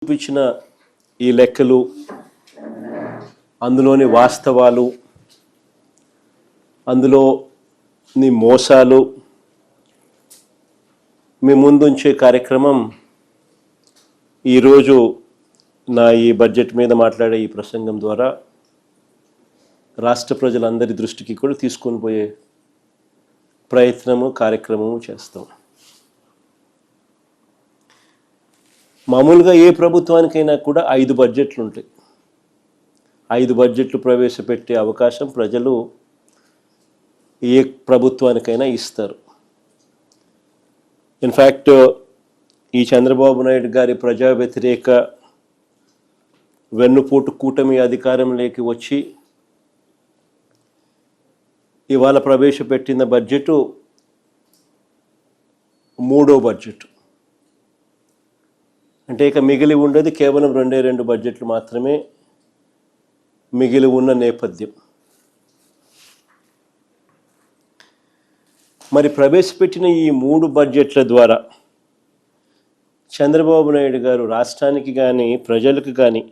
చూపించిన ఈ లెక్కలు, అందులోని వాస్తవాలు, అందులోని మోసాలు మీ ముందుంచే కార్యక్రమం ఈరోజు నా ఈ బడ్జెట్ మీద మాట్లాడే ఈ ప్రసంగం ద్వారా రాష్ట్ర ప్రజలందరి దృష్టికి కూడా తీసుకొని పోయే కార్యక్రమము చేస్తాం. మామూలుగా ఏ ప్రభుత్వానికైనా కూడా 5 బడ్జెట్లు ఉంటాయి. 5 బడ్జెట్లు ప్రవేశపెట్టే అవకాశం ప్రజలు ఏ ప్రభుత్వానికైనా ఇస్తారు. ఇన్ఫ్యాక్ట్ ఈ చంద్రబాబు నాయుడు గారి ప్రజా వ్యతిరేక వెన్నుపోటు కూటమి అధికారంలోకి వచ్చి ఇవాళ ప్రవేశపెట్టిన బడ్జెట్ 3వ బడ్జెట్. అంటే ఇక మిగిలి ఉండేది కేవలం 2 బడ్జెట్లు మాత్రమే మిగిలి ఉన్న నేపథ్యం. మరి ప్రవేశపెట్టిన ఈ 3 బడ్జెట్ల ద్వారా చంద్రబాబు నాయుడు గారు రాష్ట్రానికి కానీ ప్రజలకు కానీ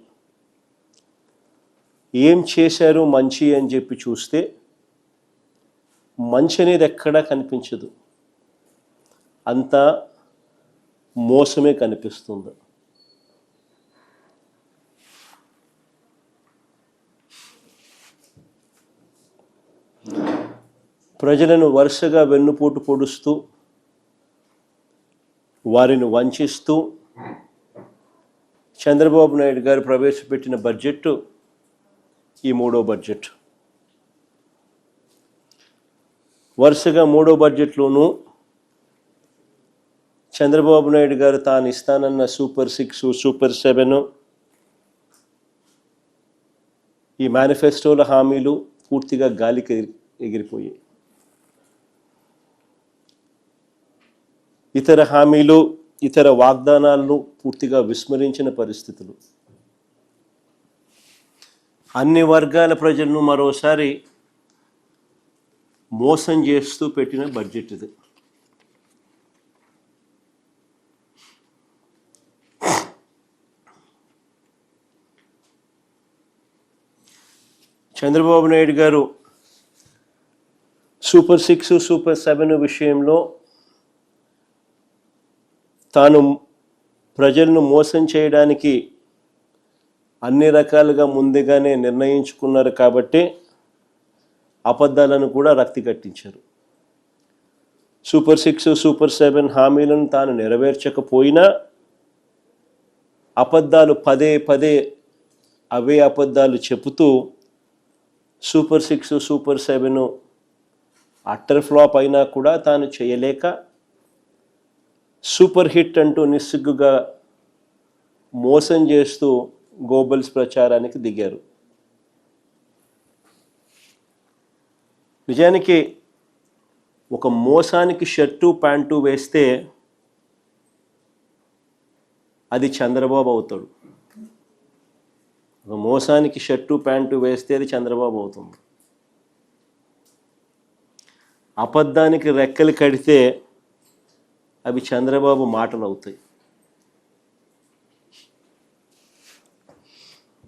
ఏం చేశారు మంచి అని చెప్పి చూస్తే మంచి అనేది ఎక్కడా కనిపించదు, అంతా మోసమే కనిపిస్తుంది. ప్రజలను వరుసగా వెన్నుపోటు పొడుస్తూ, వారిని వంచిస్తూ చంద్రబాబు నాయుడు గారు ప్రవేశపెట్టిన బడ్జెట్ ఈ 3వ బడ్జెట్. వరుసగా 3వ బడ్జెట్లోనూ చంద్రబాబు నాయుడు గారు తాను ఇస్తానన్న సూపర్ 6, సూపర్ 7, ఈ మేనిఫెస్టోల హామీలు పూర్తిగా గాలికి ఎగిరిపోయాయి. ఇతర హామీలు, ఇతర వాగ్దానాలను పూర్తిగా విస్మరించిన పరిస్థితులు. అన్ని వర్గాల ప్రజలను మరోసారి మోసం చేస్తూ పెట్టిన బడ్జెట్ ఇది. చంద్రబాబు నాయుడు గారు సూపర్ 6, సూపర్ 7 విషయంలో తాను ప్రజలను మోసం చేయడానికి అన్ని రకాలుగా ముందుగానే నిర్ణయించుకున్నారు కాబట్టి అబద్ధాలను కూడా రక్తి కట్టించారు. సూపర్ 6, సూపర్ 7 హామీలను తాను నెరవేర్చకపోయినా అబద్ధాలు పదే అవే అబద్ధాలు చెబుతూ సూపర్ 6, సూపర్ 7 అట్టర్ ఫ్లాప్ అయినా కూడా తాను చేయలేక సూపర్ హిట్ అంటూ నిస్సిగ్గుగా మోసం చేస్తూ గోబల్స్ ప్రచారానికి దిగారు. నిజానికి ఒక మోసానికి షర్టు ప్యాంటు వేస్తే అది చంద్రబాబు అవుతాడు. ఒక మోసానికి షర్టు ప్యాంటు వేస్తే అది చంద్రబాబు అవుతుంది. అబద్ధానికి రెక్కలు కడితే అవి చంద్రబాబు మాటలు అవుతాయి.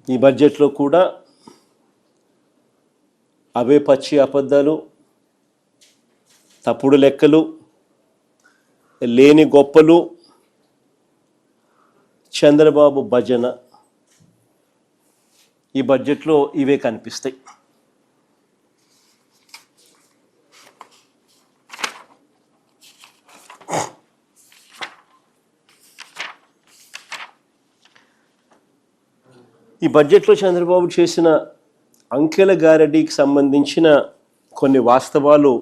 ఈ బడ్జెట్లో కూడా అవే పచ్చి అబద్ధాలు, తప్పుడు లెక్కలు, లేని గొప్పలు, చంద్రబాబు భజన ఈ బడ్జెట్లో ఇవే కనిపిస్తాయి. ఈ బడ్జెట్లో చంద్రబాబు చేసిన అంకెల గారడీకి సంబంధించిన కొన్ని వాస్తవాలు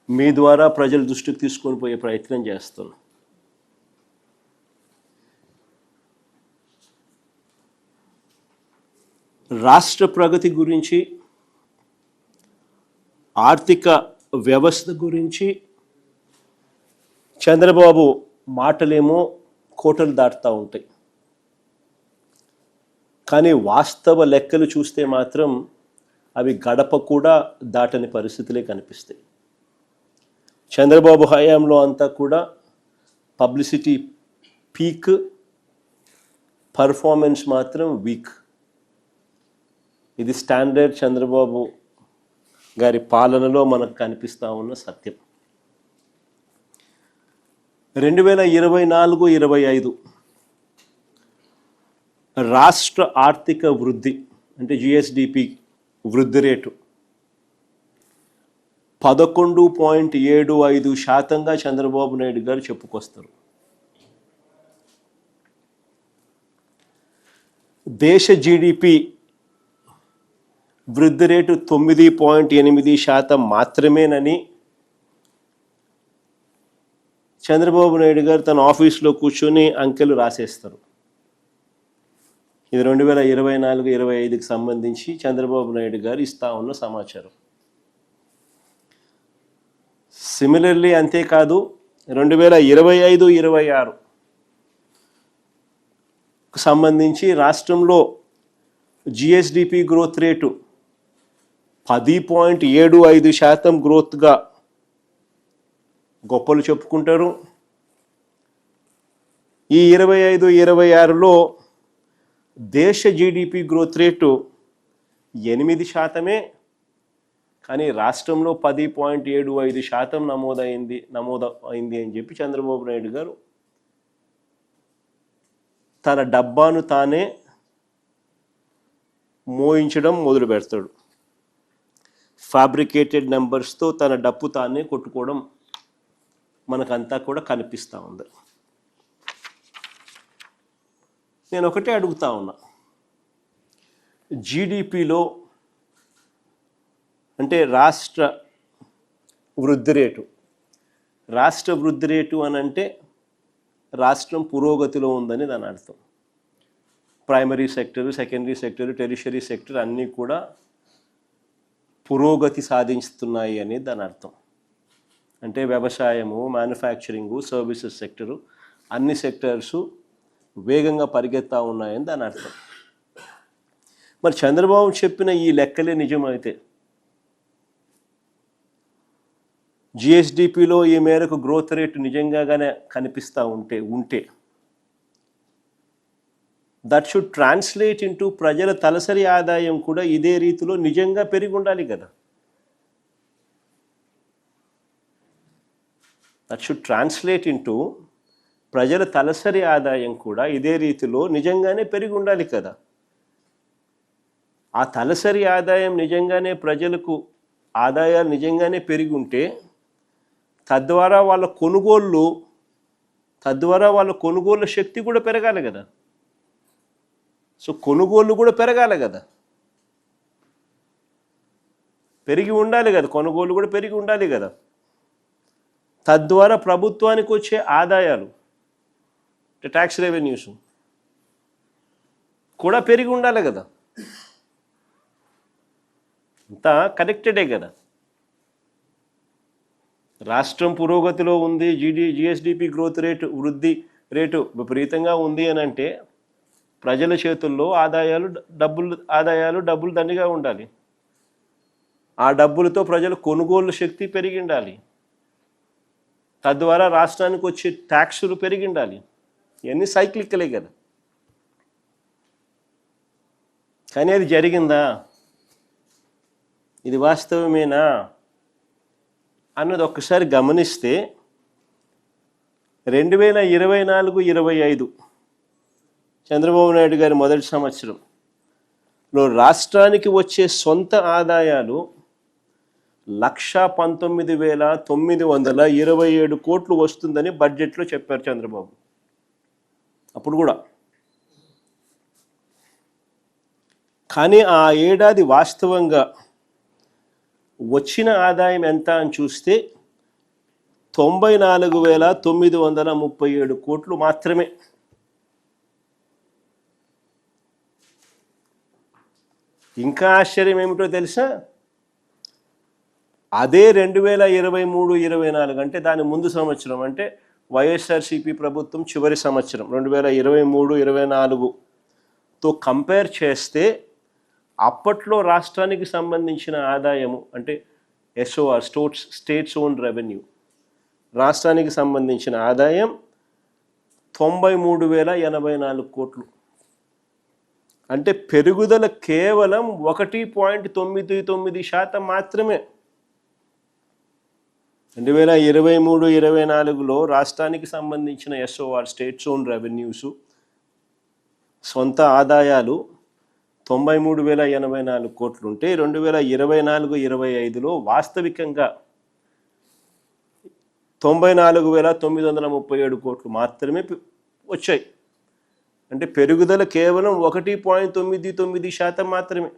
మీ ద్వారా ప్రజల దృష్టికి తీసుకొని పోయే ప్రయత్నం చేస్తున్నాను. రాష్ట్ర ప్రగతి గురించి, ఆర్థిక వ్యవస్థ గురించి చంద్రబాబు మాటలేమో కోటలు దాటుతూ ఉంటాయి, కానీ వాస్తవ లెక్కలు చూస్తే మాత్రం అవి గడప కూడా దాటని పరిస్థితులే కనిపిస్తాయి. చంద్రబాబు హయాంలో అంతా కూడా పబ్లిసిటీ పీక్, పర్ఫార్మెన్స్ మాత్రం వీక్. ఇది స్టాండర్డ్ చంద్రబాబు గారి పాలనలో మనకు కనిపిస్తూ ఉన్న సత్యం. 2024-25 రాష్ట్ర ఆర్థిక వృద్ధి అంటే జిఎస్డిపి వృద్ధి రేటు 11.75% చంద్రబాబు నాయుడు గారు చెప్పుకొస్తారు. దేశ జీడిపి వృద్ధి రేటు 9.8% మాత్రమేనని చంద్రబాబు నాయుడు గారు తన ఆఫీస్లో కూర్చొని అంకెలు రాసేస్తారు. ఇది 2024-25కి సంబంధించి చంద్రబాబు నాయుడు గారు ఇస్తా ఉన్న సమాచారం. సిమిలర్లీ అంతేకాదు 2025-26 సంబంధించి రాష్ట్రంలో జిఎస్డిపి గ్రోత్ రేటు 10.75% గ్రోత్గా గొప్పలు చెప్పుకుంటారు. ఈ 25-26లో దేశ జీడిపి గ్రోత్ రేటు 8%, కానీ రాష్ట్రంలో 10.75% నమోదైంది అని చెప్పి చంద్రబాబు నాయుడు గారు తన డబ్బాను తానే మోయించడం మొదలు పెడతాడు. ఫ్యాబ్రికేటెడ్ నెంబర్స్తో తన డప్పు తానే కొట్టుకోవడం మనకంతా కూడా కనిపిస్తూ ఉంది. నేను ఒకటే అడుగుతా ఉన్నా, జీడిపిలో అంటే రాష్ట్ర వృద్ధి రేటు అని అంటే రాష్ట్రం పురోగతిలో ఉందని దాని అర్థం. Primary sector, secondary sector, tertiary sector అన్నీ కూడా పురోగతి సాధిస్తున్నాయి అనేది దాని అర్థం. అంటే వ్యవసాయము, మ్యానుఫ్యాక్చరింగు, సర్వీసెస్ సెక్టరు అన్ని సెక్టర్సు వేగంగా పరిగెత్తా ఉన్నాయని దాని అర్థం. మరి చంద్రబాబు చెప్పిన ఈ లెక్కలే నిజమైతే జిఎస్డిపిలో ఈ మేరకు గ్రోత్ రేటు నిజంగానే కనిపిస్తూ ఉంటే దట్ షుడ్ ట్రాన్స్లేట్ ఇంటూ ప్రజల తలసరి ఆదాయం కూడా ఇదే రీతిలో నిజంగా పెరిగి ఉండాలి కదా. దట్ షుడ్ ట్రాన్స్లేట్ ఇంటూ ప్రజల తలసరి ఆదాయం కూడా ఇదే రీతిలో నిజంగానే పెరిగి ఉండాలి కదా. ఆ తలసరి ఆదాయం నిజంగానే ప్రజలకు ఆదాయాలు నిజంగానే పెరిగి ఉంటే తద్వారా వాళ్ళ కొనుగోలు శక్తి కూడా పెరగాలి కదా. సో కొనుగోళ్ళు కూడా పెరగాలి కదా, పెరిగి ఉండాలి కదా, కొనుగోలు కూడా పెరిగి ఉండాలి కదా. తద్వారా ప్రభుత్వానికి వచ్చే ఆదాయాలు ట్యాక్స్ రెవెన్యూస్ కూడా పెరిగి ఉండాలి కదా. అంతా కనెక్టెడే కదా. రాష్ట్రం పురోగతిలో ఉంది, జిఎస్డిపి గ్రోత్ రేటు వృద్ధి రేటు విపరీతంగా ఉంది అని అంటే ప్రజల చేతుల్లో డబ్బులు దండిగా ఉండాలి. ఆ డబ్బులతో ప్రజల కొనుగోలు శక్తి పెరిగి ఉండాలి. తద్వారా రాష్ట్రానికి వచ్చే ట్యాక్సులు పెరిగి ఉండాలి. ఇవన్నీ సైక్లికలే కదా. కానీ అది జరిగిందా, ఇది వాస్తవమేనా అన్నది ఒక్కసారి గమనిస్తే 2024-25 చంద్రబాబు నాయుడు గారి మొదటి సంవత్సరంలో రాష్ట్రానికి వచ్చే సొంత ఆదాయాలు 119,927 కోట్లు వస్తుందని బడ్జెట్లో చెప్పారు చంద్రబాబు. అప్పుడు కూడా కానీ ఆ ఏడాది వాస్తవంగా వచ్చిన ఆదాయం ఎంత అని చూస్తే 94,937 కోట్లు మాత్రమే. ఇంకా ఆశ్చర్యం ఏమిటో తెలుసా, అదే 2023-24 అంటే దాని ముందు సంవత్సరం, అంటే వైఎస్ఆర్సీపీ ప్రభుత్వం చివరి సంవత్సరం 2023-24తో కంపేర్ చేస్తే అప్పట్లో రాష్ట్రానికి సంబంధించిన ఆదాయము అంటే ఎస్ఓఆర్ స్టేట్స్ ఓన్ రెవెన్యూ, రాష్ట్రానికి సంబంధించిన ఆదాయం 93,084 కోట్లు. అంటే పెరుగుదల కేవలం 1.99% మాత్రమే. 2023-24లో రాష్ట్రానికి సంబంధించిన ఎస్ఓఆర్ స్టేట్స్ ఓన్ రెవెన్యూస్ సొంత ఆదాయాలు 93,084 కోట్లు ఉంటే 2024-25లో వాస్తవికంగా 94,937 కోట్లు మాత్రమే వచ్చాయి. అంటే పెరుగుదల కేవలం 1.99% మాత్రమే.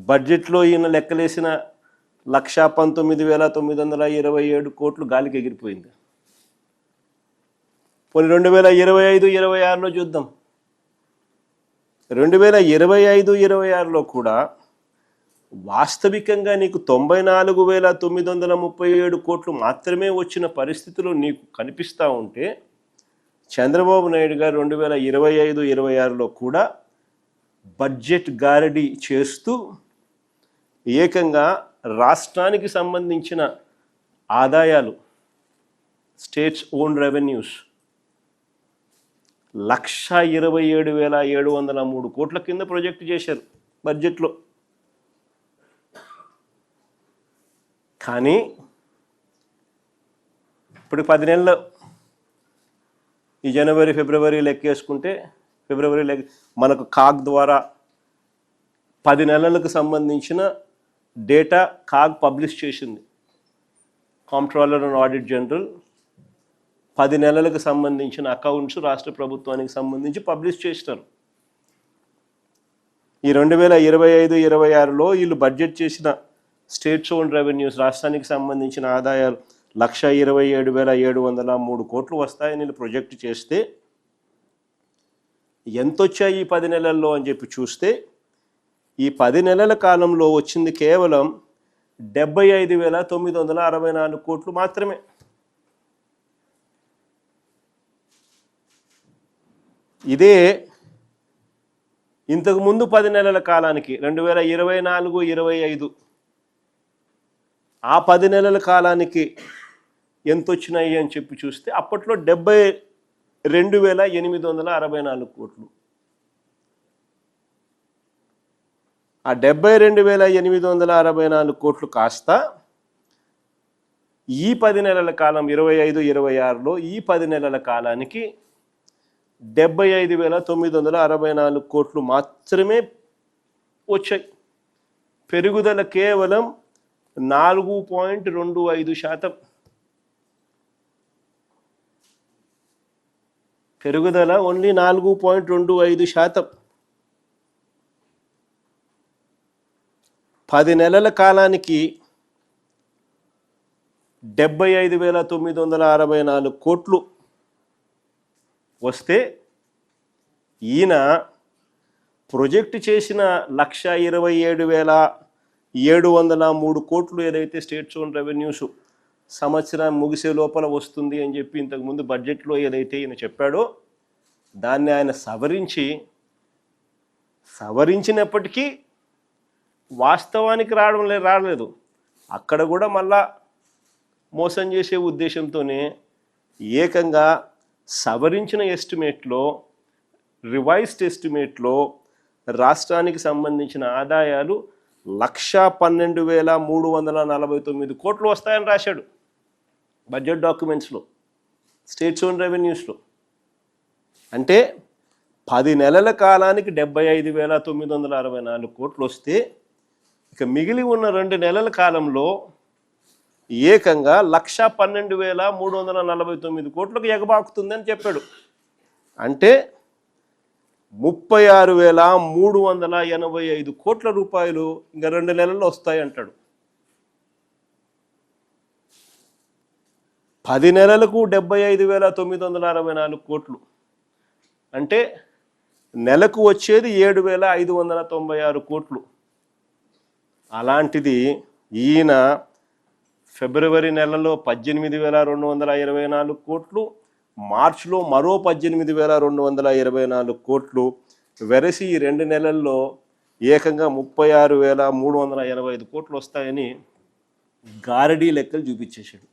బడ్జెట్లో ఈయన లెక్కలేసిన 119,927 కోట్లు గాలికి ఎగిరిపోయింది. పోనీ 2025-26లో చూద్దాం. 2025-26లో కూడా వాస్తవికంగా నీకు 94,937 కోట్లు మాత్రమే వచ్చిన పరిస్థితులు నీకు కనిపిస్తూ ఉంటే చంద్రబాబు నాయుడు గారు 2025-26లో కూడా బడ్జెట్ గారడీ చేస్తూ ఏకంగా రాష్ట్రానికి సంబంధించిన ఆదాయాలు స్టేట్స్ ఓన్ రెవెన్యూస్ 127,703 కోట్ల కింద ప్రొజెక్ట్ చేశారు బడ్జెట్లో. కానీ ఇప్పుడు 10 నెలలు ఈ జనవరి ఫిబ్రవరి లెక్కేసుకుంటే మనకు కాగ్ ద్వారా 10 నెలలకు సంబంధించిన డేటా కాగ్ పబ్లిష్ చేసింది. కాంప్ట్రోలర్ అండ్ ఆడిట్ జనరల్ 10 నెలలకు సంబంధించిన అకౌంట్స్ రాష్ట్ర ప్రభుత్వానికి సంబంధించి పబ్లిష్ చేస్తారు. ఈ 2025-26లో వీళ్ళు బడ్జెట్ చేసిన స్టేట్స్ ఓన్ రెవెన్యూస్ రాష్ట్రానికి సంబంధించిన ఆదాయాలు 127,703 కోట్లు వస్తాయని వీళ్ళు ప్రొజెక్ట్ చేస్తే ఎంత వచ్చాయి ఈ 10 నెలల్లో అని చెప్పి చూస్తే ఈ 10 నెలల కాలంలో వచ్చింది కేవలం 75,964 కోట్లు మాత్రమే. ఇదే ఇంతకుముందు 10 నెలల కాలానికి 2024-25 ఆ 10 నెలల కాలానికి ఎంత వచ్చినాయి అని చెప్పి చూస్తే అప్పట్లో 72,864 కోట్లు. ఆ 72,864 కోట్లు కాస్త ఈ 10 నెలల కాలం 25-26లో ఈ 10 నెలల కాలానికి 75,964 కోట్లు మాత్రమే వచ్చాయి. పెరుగుదల కేవలం 4.25%. పెరుగుదల ఓన్లీ 4.25%. 10 నెలల కాలానికి 75,964 కోట్లు వస్తే ఈయన ప్రొజెక్ట్ చేసిన 127,703 కోట్లు ఏదైతే స్టేట్స్ ఓన్ రెవెన్యూస్ సంవత్సరం ముగిసే లోపల వస్తుంది అని చెప్పి ఇంతకుముందు బడ్జెట్లో ఏదైతే ఈయన చెప్పాడో దాన్ని ఆయన సవరించినప్పటికీ వాస్తవానికి రాలేదు. అక్కడ కూడా మళ్ళా మోసం చేసే ఉద్దేశంతోనే ఏకంగా సవరించిన ఎస్టిమేట్లో రివైజ్డ్ ఎస్టిమేట్లో రాష్ట్రానికి సంబంధించిన ఆదాయాలు 112,349 కోట్లు వస్తాయని రాశాడు బడ్జెట్ డాక్యుమెంట్స్లో స్టేట్స్ ఓన్ రెవెన్యూస్లో. అంటే 10 నెలల కాలానికి 75,964 కోట్లు వస్తే ఇక మిగిలి ఉన్న 2 నెలల కాలంలో ఏకంగా 112,349 కోట్లకు ఎగబాకుతుందని చెప్పాడు. అంటే 36,385 కోట్ల రూపాయలు ఇంకా 2 నెలల్లో వస్తాయి అంటాడు. 10 నెలలకు 75,964 కోట్లు అంటే నెలకు వచ్చేది 7,596 కోట్లు. అలాంటిది ఈయన ఫిబ్రవరి నెలలో 18,224 కోట్లు, మార్చిలో మరో 18,224 కోట్లు, వెరసి ఈ 2 నెలల్లో ఏకంగా 36,385 కోట్లు వస్తాయని గారడీ లెక్కలు చూపించేశాడు.